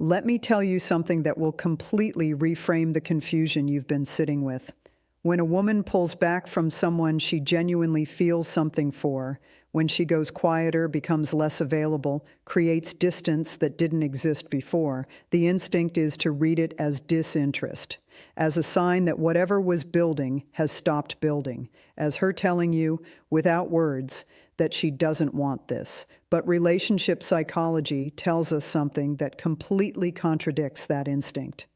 Let me tell you something that will completely reframe the confusion you've been sitting with. When a woman pulls back from someone she genuinely feels something for, when she goes quieter, becomes less available, creates distance that didn't exist before, the instinct is to read it as disinterest, as a sign that whatever was building has stopped building, as her telling you, without words, that she doesn't want this. But relationship psychology tells us something that completely contradicts that instinct.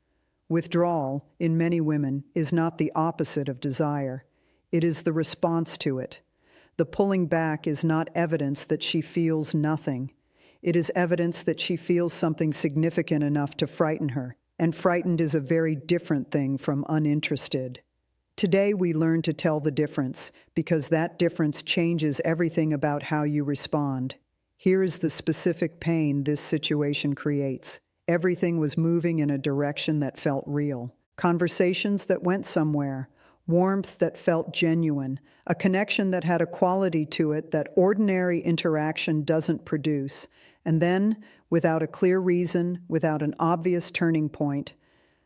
Withdrawal, in many women, is not the opposite of desire. It is the response to it. The pulling back is not evidence that she feels nothing. It is evidence that she feels something significant enough to frighten her. And frightened is a very different thing from uninterested. Today we learn to tell the difference, because that difference changes everything about how you respond. Here is the specific pain this situation creates. Everything was moving in a direction that felt real. Conversations that went somewhere. Warmth that felt genuine. A connection that had a quality to it that ordinary interaction doesn't produce. And then, without a clear reason, without an obvious turning point,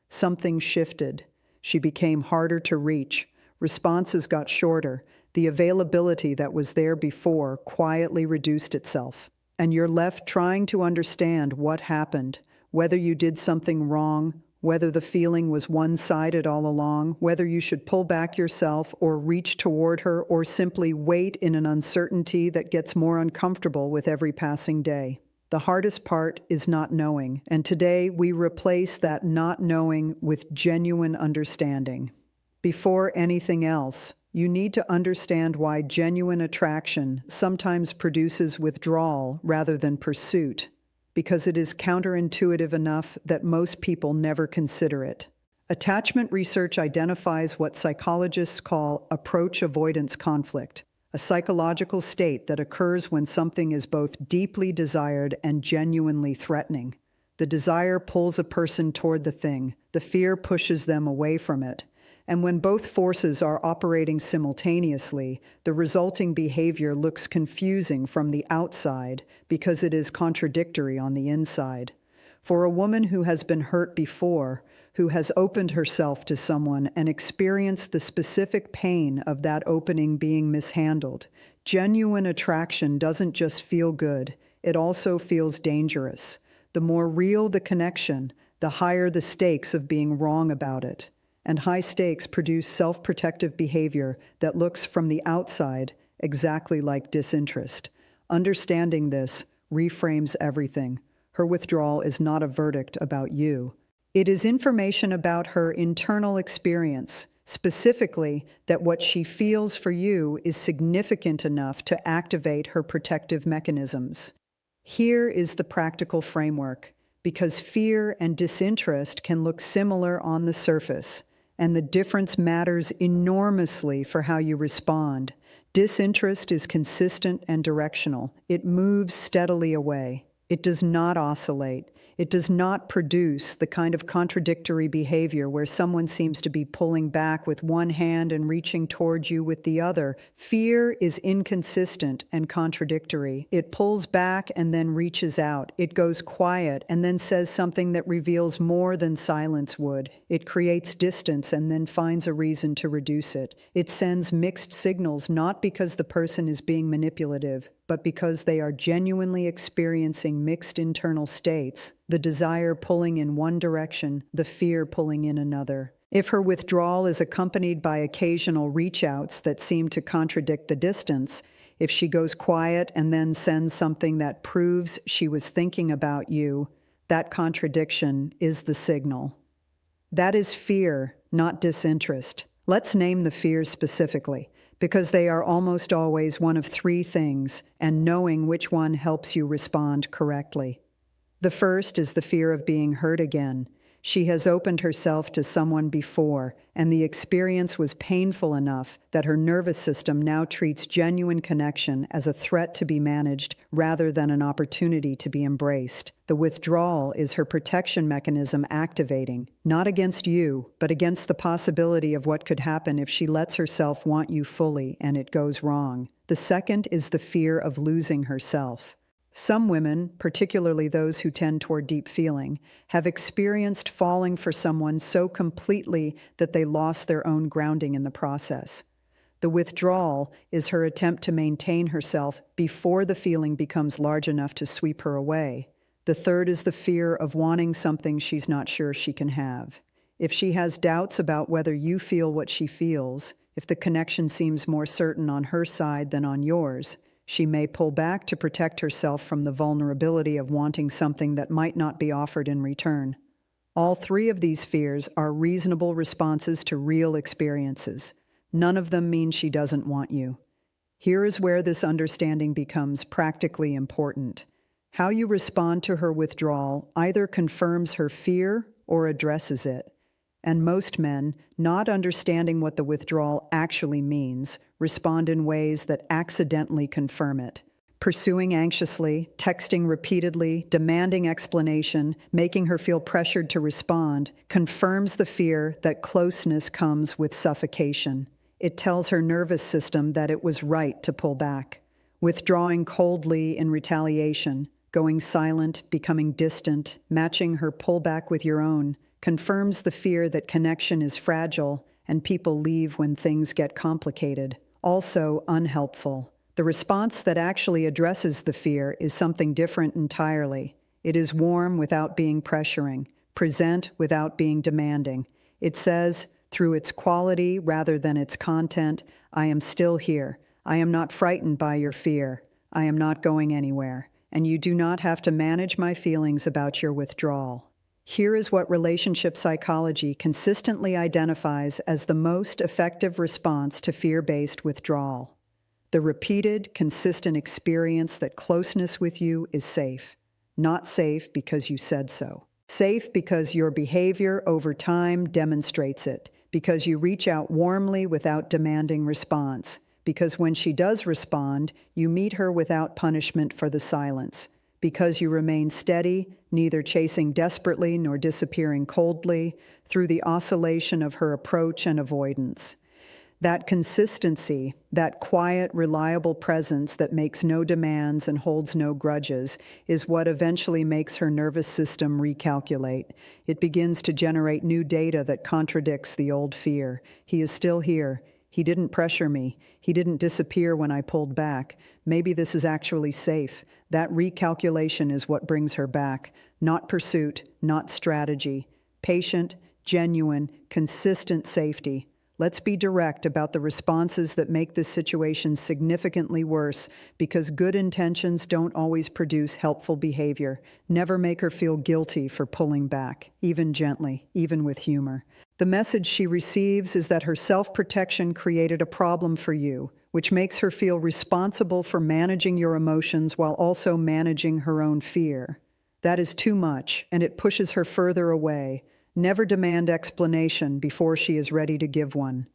something shifted. She became harder to reach. Responses got shorter. The availability that was there before quietly reduced itself. And you're left trying to understand what happened. Whether you did something wrong, whether the feeling was one-sided all along, whether you should pull back yourself or reach toward her or simply wait in an uncertainty that gets more uncomfortable with every passing day. The hardest part is not knowing, and today we replace that not knowing with genuine understanding. Before anything else, you need to understand why genuine attraction sometimes produces withdrawal rather than pursuit, because it is counterintuitive enough that most people never consider it. Attachment research identifies what psychologists call approach avoidance conflict, a psychological state that occurs when something is both deeply desired and genuinely threatening. The desire pulls a person toward the thing, the fear pushes them away from it. And when both forces are operating simultaneously, the resulting behavior looks confusing from the outside because it is contradictory on the inside. For a woman who has been hurt before, who has opened herself to someone and experienced the specific pain of that opening being mishandled, genuine attraction doesn't just feel good, it also feels dangerous. The more real the connection, the higher the stakes of being wrong about it. And high stakes produce self-protective behavior that looks from the outside exactly like disinterest. Understanding this reframes everything. Her withdrawal is not a verdict about you. It is information about her internal experience, specifically that what she feels for you is significant enough to activate her protective mechanisms. Here is the practical framework, because fear and disinterest can look similar on the surface, and the difference matters enormously for how you respond. Disinterest is consistent and directional. It moves steadily away. It does not oscillate. It does not produce the kind of contradictory behavior where someone seems to be pulling back with one hand and reaching towards you with the other. Fear is inconsistent and contradictory. It pulls back and then reaches out. It goes quiet and then says something that reveals more than silence would. It creates distance and then finds a reason to reduce it. It sends mixed signals not because the person is being manipulative, but because they are genuinely experiencing mixed internal states, the desire pulling in one direction, the fear pulling in another. If her withdrawal is accompanied by occasional reach-outs that seem to contradict the distance, if she goes quiet and then sends something that proves she was thinking about you, that contradiction is the signal. That is fear, not disinterest. Let's name the fears specifically, because they are almost always one of three things, and knowing which one helps you respond correctly. The first is the fear of being hurt again. She has opened herself to someone before, and the experience was painful enough that her nervous system now treats genuine connection as a threat to be managed rather than an opportunity to be embraced. The withdrawal is her protection mechanism activating, not against you, but against the possibility of what could happen if she lets herself want you fully and it goes wrong. The second is the fear of losing herself. Some women, particularly those who tend toward deep feeling, have experienced falling for someone so completely that they lost their own grounding in the process. The withdrawal is her attempt to maintain herself before the feeling becomes large enough to sweep her away. The third is the fear of wanting something she's not sure she can have. If she has doubts about whether you feel what she feels, if the connection seems more certain on her side than on yours, she may pull back to protect herself from the vulnerability of wanting something that might not be offered in return. All three of these fears are reasonable responses to real experiences. None of them mean she doesn't want you. Here is where this understanding becomes practically important. How you respond to her withdrawal either confirms her fear or addresses it. And most men, not understanding what the withdrawal actually means, respond in ways that accidentally confirm it. Pursuing anxiously, texting repeatedly, demanding explanation, making her feel pressured to respond, confirms the fear that closeness comes with suffocation. It tells her nervous system that it was right to pull back. Withdrawing coldly in retaliation, going silent, becoming distant, matching her pullback with your own, confirms the fear that connection is fragile and people leave when things get complicated. Also unhelpful. The response that actually addresses the fear is something different entirely. It is warm without being pressuring, present without being demanding. It says, through its quality rather than its content, I am still here. I am not frightened by your fear. I am not going anywhere. And you do not have to manage my feelings about your withdrawal. Here is what relationship psychology consistently identifies as the most effective response to fear-based withdrawal. The repeated, consistent experience that closeness with you is safe. Not safe because you said so. Safe because your behavior over time demonstrates it, because you reach out warmly without demanding response, because when she does respond, you meet her without punishment for the silence, because you remain steady, neither chasing desperately nor disappearing coldly, through the oscillation of her approach and avoidance. That consistency, that quiet, reliable presence that makes no demands and holds no grudges, is what eventually makes her nervous system recalculate. It begins to generate new data that contradicts the old fear. He is still here. He didn't pressure me. He didn't disappear when I pulled back. Maybe this is actually safe. That recalculation is what brings her back. Not pursuit, not strategy. Patient, genuine, consistent safety. Let's be direct about the responses that make this situation significantly worse, because good intentions don't always produce helpful behavior. Never make her feel guilty for pulling back, even gently, even with humor. The message she receives is that her self-protection created a problem for you, which makes her feel responsible for managing your emotions while also managing her own fear. That is too much, and it pushes her further away. Never demand explanation before she is ready to give one.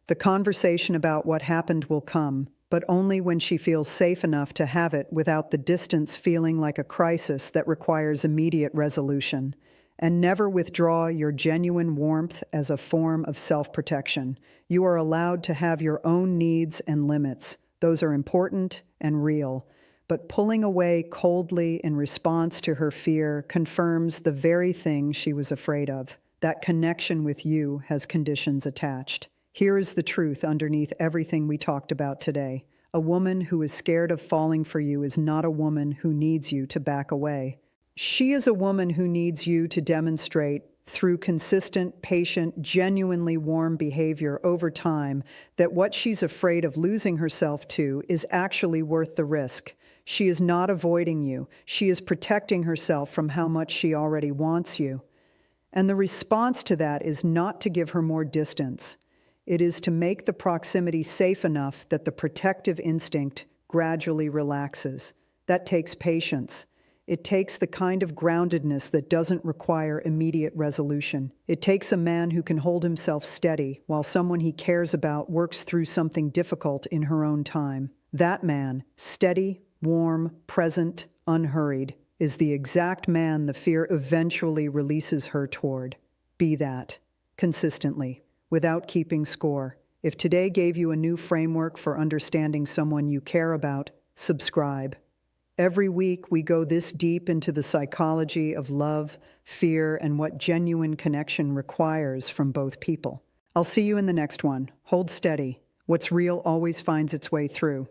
The conversation about what happened will come, but only when she feels safe enough to have it without the distance feeling like a crisis that requires immediate resolution. And never withdraw your genuine warmth as a form of self-protection. You are allowed to have your own needs and limits. Those are important and real. But pulling away coldly in response to her fear confirms the very thing she was afraid of. That connection with you has conditions attached. Here is the truth underneath everything we talked about today. A woman who is scared of falling for you is not a woman who needs you to back away. She is a woman who needs you to demonstrate through consistent, patient, genuinely warm behavior over time that what she's afraid of losing herself to is actually worth the risk. She is not avoiding you. She is protecting herself from how much she already wants you. And the response to that is not to give her more distance. It is to make the proximity safe enough that the protective instinct gradually relaxes. That takes patience. It takes the kind of groundedness that doesn't require immediate resolution. It takes a man who can hold himself steady while someone he cares about works through something difficult in her own time. That man, steady, warm, present, unhurried, is the exact man the fear eventually releases her toward. Be that, consistently, without keeping score. If today gave you a new framework for understanding someone you care about, subscribe. Every week, we go this deep into the psychology of love, fear, and what genuine connection requires from both people. I'll see you in the next one. Hold steady. What's real always finds its way through.